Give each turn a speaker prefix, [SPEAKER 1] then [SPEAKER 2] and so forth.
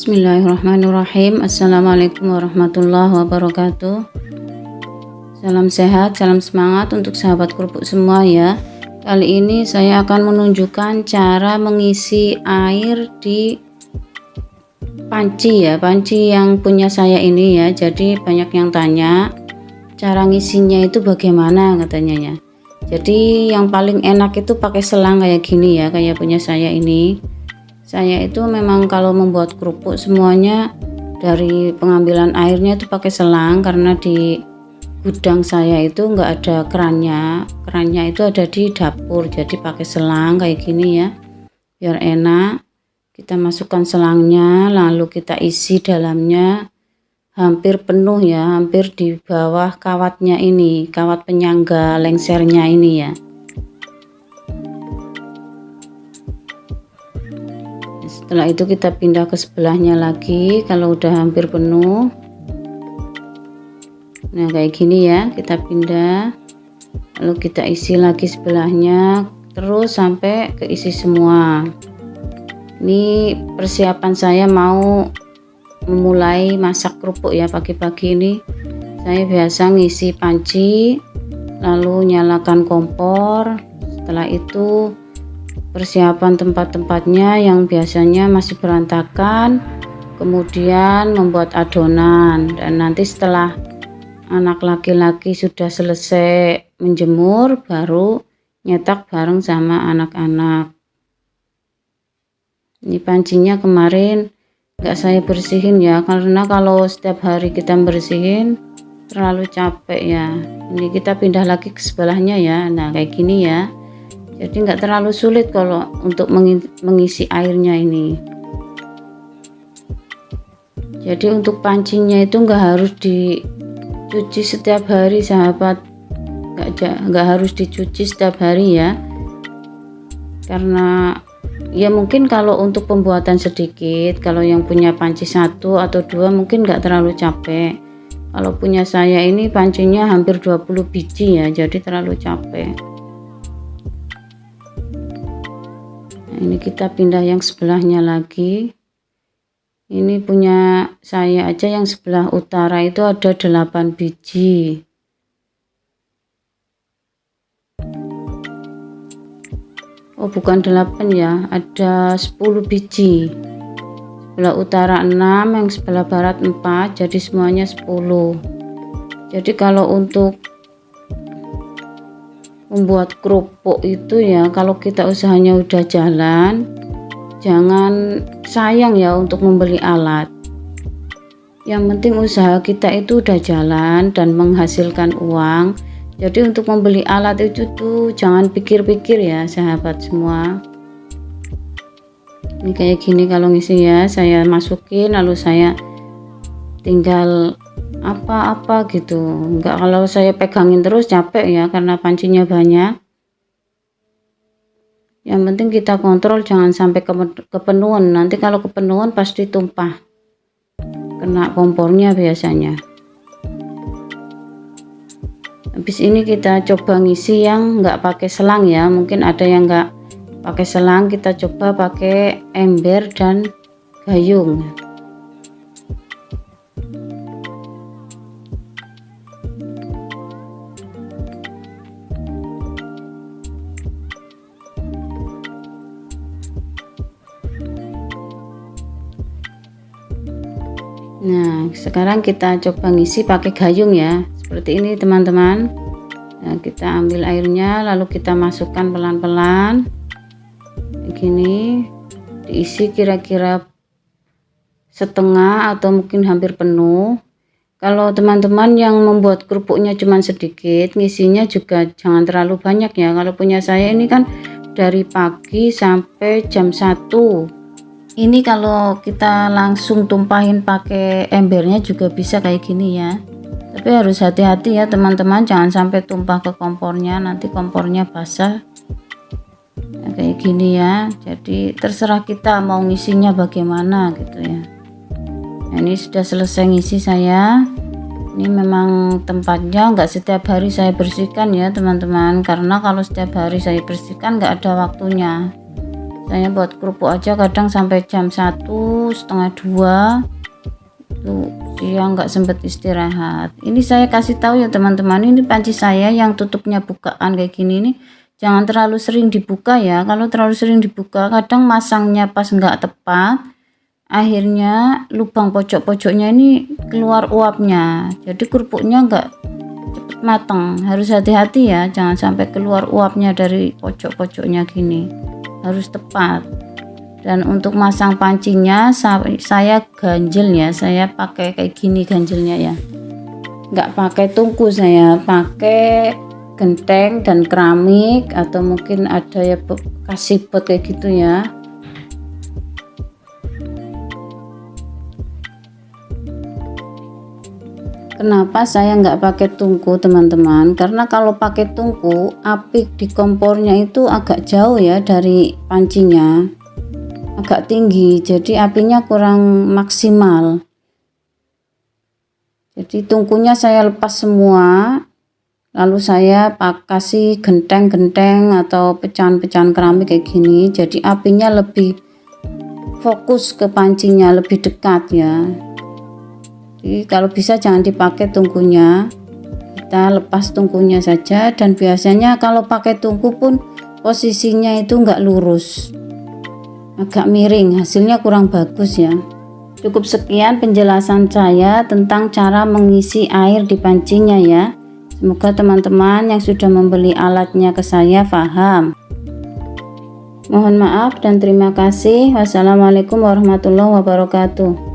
[SPEAKER 1] Bismillahirrahmanirrahim. Assalamualaikum warahmatullahi wabarakatuh. Salam sehat, salam semangat untuk sahabat kerupuk semua ya. Kali ini saya akan menunjukkan cara mengisi air di panci ya, panci yang punya saya ini ya. Jadi banyak yang tanya cara ngisinya itu bagaimana katanya ya. Jadi yang paling enak itu pakai selang kayak gini ya, kayak punya saya ini. Saya itu memang kalau membuat kerupuk semuanya dari pengambilan airnya itu pakai selang, karena di gudang saya itu enggak ada kerannya itu ada di dapur, jadi pakai selang kayak gini ya biar enak. Kita masukkan selangnya, lalu kita isi dalamnya hampir penuh ya, hampir di bawah kawatnya ini, kawat penyangga lengsernya ini ya. Setelah itu kita pindah ke sebelahnya lagi kalau udah hampir penuh. Nah kayak gini ya, kita pindah lalu kita isi lagi sebelahnya terus sampai keisi semua. Ini persiapan saya mau memulai masak kerupuk ya. Pagi-pagi ini saya biasa ngisi panci lalu nyalakan kompor. Setelah itu persiapan tempat-tempatnya yang biasanya masih berantakan, kemudian membuat adonan, dan nanti setelah anak laki-laki sudah selesai menjemur baru nyetak bareng sama anak-anak. Ini pancinya kemarin nggak saya bersihin ya, karena kalau setiap hari kita bersihin terlalu capek ya. Ini kita pindah lagi ke sebelahnya ya. Nah kayak gini ya, jadi nggak terlalu sulit kalau untuk mengisi airnya ini. Jadi untuk pancinya itu nggak harus dicuci setiap hari sahabat, nggak harus dicuci setiap hari ya, karena ya mungkin kalau untuk pembuatan sedikit, kalau yang punya panci 1 atau 2 mungkin nggak terlalu capek. Kalau punya saya ini pancinya hampir 20 biji ya, jadi terlalu capek. Ini kita pindah yang sebelahnya lagi. Ini punya saya aja yang sebelah utara itu ada 8 biji. Oh bukan 8 ya, ada 10 biji. Sebelah utara 6, yang sebelah barat 4, jadi semuanya 10. Jadi kalau untuk membuat kerupuk itu ya, kalau kita usahanya udah jalan, jangan sayang ya untuk membeli alat. Yang penting usaha kita itu udah jalan dan menghasilkan uang. Jadi untuk membeli alat itu tuh jangan pikir-pikir ya sahabat semua. Ini kayak gini kalau ngisi ya, saya masukin lalu saya tinggal apa-apa gitu. Enggak, kalau saya pegangin terus capek ya karena pancinya banyak. Yang penting kita kontrol jangan sampai kepenuhan. Nanti kalau kepenuhan pasti tumpah, kena kompornya biasanya. Habis ini kita coba ngisi yang enggak pakai selang ya. Mungkin ada yang enggak pakai selang, kita coba pakai ember dan gayung. Nah sekarang kita coba ngisi pakai gayung ya, seperti ini teman-teman. Nah, kita ambil airnya lalu kita masukkan pelan-pelan begini, diisi kira-kira setengah atau mungkin hampir penuh. Kalau teman-teman yang membuat kerupuknya cuma sedikit, ngisinya juga jangan terlalu banyak ya. Kalau punya saya ini kan dari pagi sampai jam 1. Ini kalau kita langsung tumpahin pakai embernya juga bisa kayak gini ya. Tapi harus hati-hati ya teman-teman, jangan sampai tumpah ke kompornya, nanti kompornya basah. Nah, kayak gini ya. Jadi terserah kita mau ngisinya bagaimana gitu ya. Nah, ini sudah selesai ngisi saya. Ini memang tempatnya nggak setiap hari saya bersihkan ya teman-teman, karena kalau setiap hari saya bersihkan nggak ada waktunya. Saya buat kerupuk aja kadang sampai jam 1, setengah 2 tuh, siang nggak sempet istirahat. Ini saya kasih tahu ya teman-teman, ini panci saya yang tutupnya bukaan kayak gini nih, jangan terlalu sering dibuka ya. Kalau terlalu sering dibuka kadang masangnya pas nggak tepat, akhirnya lubang pojok-pojoknya ini keluar uapnya, jadi kerupuknya nggak cepet matang. Harus hati-hati ya, jangan sampai keluar uapnya dari pojok-pojoknya gini, harus tepat. Dan untuk masang pancinya saya ganjel ya, saya pakai kayak gini ganjelnya ya, nggak pakai tungku, saya pakai genteng dan keramik, atau mungkin ada ya kasih pot kayak gitu ya. Kenapa saya nggak pakai tungku teman-teman? Karena kalau pakai tungku, api di kompornya itu agak jauh ya dari pancinya, agak tinggi, jadi apinya kurang maksimal. Jadi tungkunya saya lepas semua, lalu saya kasih genteng-genteng atau pecahan-pecahan keramik kayak gini, jadi apinya lebih fokus ke pancinya, lebih dekat ya. Jadi kalau bisa jangan dipakai tungkunya, kita lepas tungkunya saja. Dan biasanya kalau pakai tungku pun posisinya itu nggak lurus, agak miring, hasilnya kurang bagus ya. Cukup sekian penjelasan saya tentang cara mengisi air di pancinya ya. Semoga teman-teman yang sudah membeli alatnya ke saya paham. Mohon maaf dan terima kasih. Wassalamualaikum warahmatullahi wabarakatuh.